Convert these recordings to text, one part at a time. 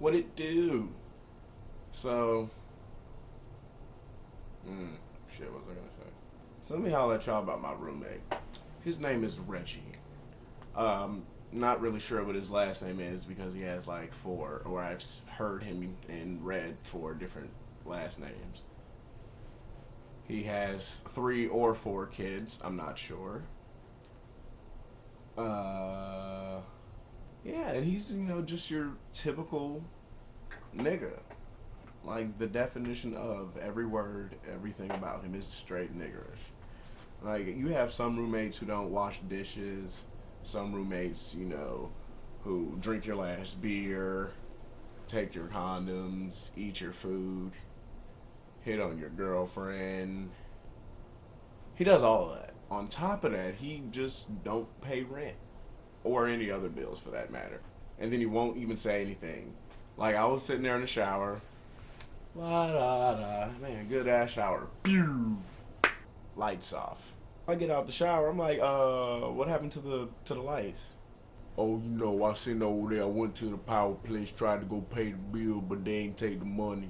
What it do? So, shit, what was I gonna say? So let me holler at y'all about my roommate. His name is Reggie. Not really sure what his last name is because he has like four, or I've heard him and read four different last names. He has three or four kids. I'm not sure. Uh, yeah, and he's just your typical nigga. Like the definition of every word, everything about him is straight niggerish. Like you have some roommates who don't wash dishes, some roommates, who drink your last beer, take your condoms, eat your food, hit on your girlfriend. He does all of that. On top of that, he just don't pay rent or any other bills for that matter. And then he won't even say anything. Like I was sitting there in the shower, la da da, man, good ass shower. Pew, lights off. I get out the shower. I'm like, what happened to the lights? Oh, I seen over there. I went to the power place, tried to go pay the bill, but they ain't take the money.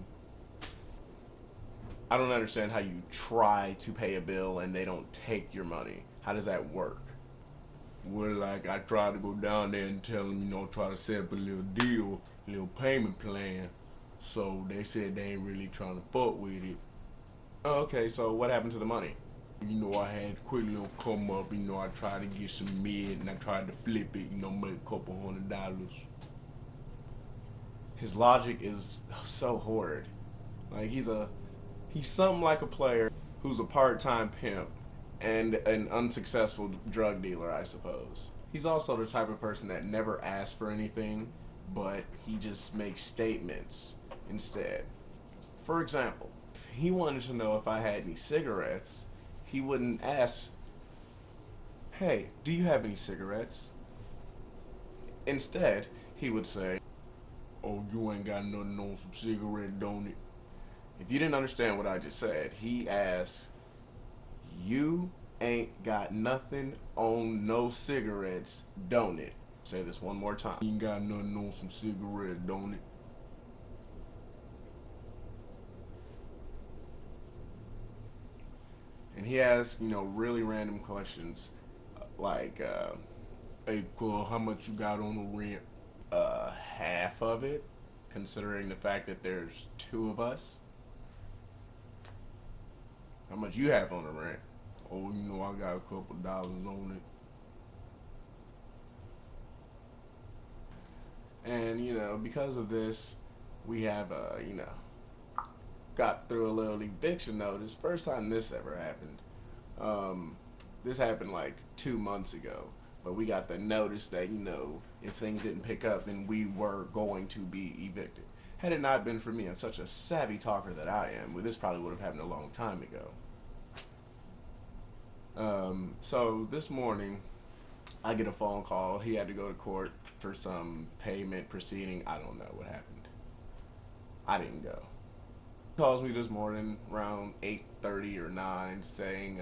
I don't understand how you try to pay a bill and they don't take your money. How does that work? Well, like I tried to go down there and tell them, try to set up a little deal, little payment plan. So they said they ain't really trying to fuck with it. Oh, okay, so what happened to the money? I had a quick little come up, I tried to get some mid and I tried to flip it, make a couple $100. His logic is so horrid. Like he's something like a player who's a part-time pimp and an unsuccessful drug dealer, I suppose. He's also the type of person that never asks for anything, but he just makes statements instead. For example, if he wanted to know if I had any cigarettes, he wouldn't ask, hey, do you have any cigarettes? Instead, he would say, oh, you ain't got nothing on some cigarette, don't it? If you didn't understand what I just said, he asked, you ain't got nothing on no cigarettes, don't it? Say this one more time. You ain't got nothing on some cigarettes, don't it? And he asks, really random questions like, hey, cool, how much you got on the rent? Half of it, considering the fact that there's two of us. How much you have on the rent? Oh, I got a couple dollars on it. And, because of this, we have, got through a little eviction notice. First time this ever happened. This happened like 2 months ago. But we got the notice that, if things didn't pick up, then we were going to be evicted. Had it not been for me and such a savvy talker that I am, well, this probably would have happened a long time ago. So this morning, I get a phone call. He had to go to court for some payment proceeding. I don't know what happened. I didn't go. He calls me this morning around 8:30 or 9 saying,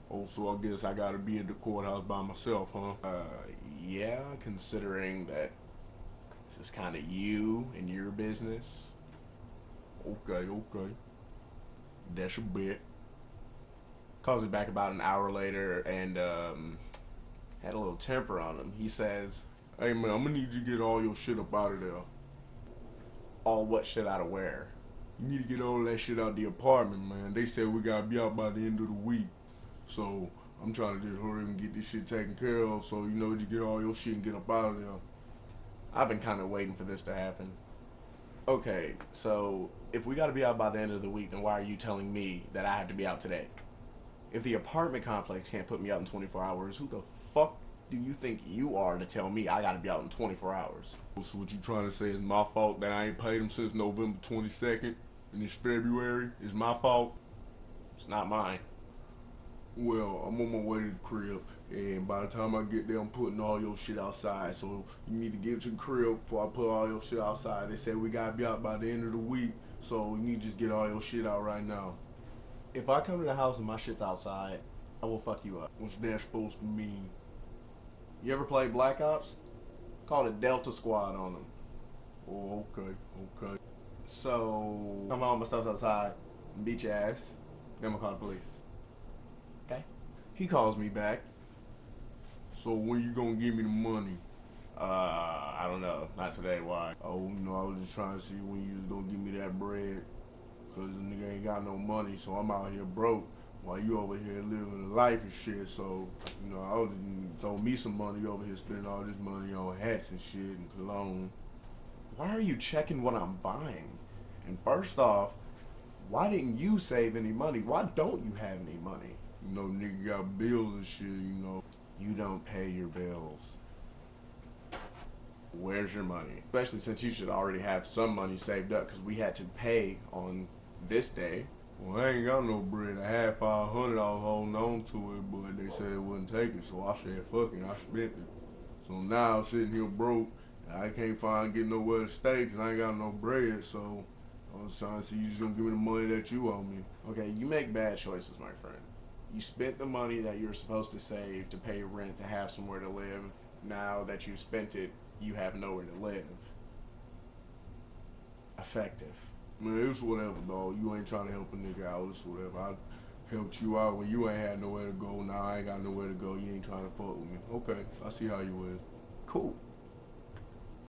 oh, so I guess I gotta be at the courthouse by myself, huh? Yeah, considering that this is kind of you and your business. Okay. That's a bit. Calls me back about an hour later and had a little temper on him. He says, hey man, I'm gonna need you to get all your shit up out of there. All what shit out of where? You need to get all that shit out the apartment, man. They said we gotta be out by the end of the week. So I'm trying to just hurry and get this shit taken care of so you get all your shit and get up out of there. I've been kind of waiting for this to happen. Okay, so if we gotta be out by the end of the week, then why are you telling me that I have to be out today? If the apartment complex can't put me out in 24 hours, who the fuck do you think you are to tell me I gotta be out in 24 hours? So what you trying to say is my fault that I ain't paid him since November 22nd and it's February? It's my fault? It's not mine. Well, I'm on my way to the crib, and by the time I get there, I'm putting all your shit outside. So you need to get to the crib before I put all your shit outside. They said we gotta be out by the end of the week, so you need to just get all your shit out right now. If I come to the house and my shit's outside, I will fuck you up. What's that supposed to mean? You ever play Black Ops? Called a Delta Squad on him. Oh, okay, okay. So, come on, my stuff's outside. Beat your ass. Then we'll call the police. Okay? He calls me back. So when you gonna give me the money? I don't know. Not today. Why? Oh, I was just trying to see when you was gonna give me that bread. Cause the nigga ain't got no money, so I'm out here broke. While you over here living a life and shit. So, I was throw me some money over here, spending all this money on hats and shit and cologne. Why are you checking what I'm buying? And first off, why didn't you save any money? Why don't you have any money? Nigga got bills and shit, You don't pay your bills. Where's your money? Especially since you should already have some money saved up because we had to pay on this day. Well, I ain't got no bread. I had 500, I was holding on to it, but they said it wouldn't take it, so I said, fuck it, I spent it. So now I'm sitting here broke, and I can't get nowhere to stay because I ain't got no bread, so I was trying to see you just gonna give me the money that you owe me. Okay, you make bad choices, my friend. You spent the money that you were supposed to save to pay rent, to have somewhere to live. Now that you've spent it, you have nowhere to live. Effective. Man, it's whatever, dog. You ain't trying to help a nigga out. It's whatever. I helped you out when you ain't had nowhere to go. Now I ain't got nowhere to go. You ain't trying to fuck with me. Okay, I see how you is. Cool.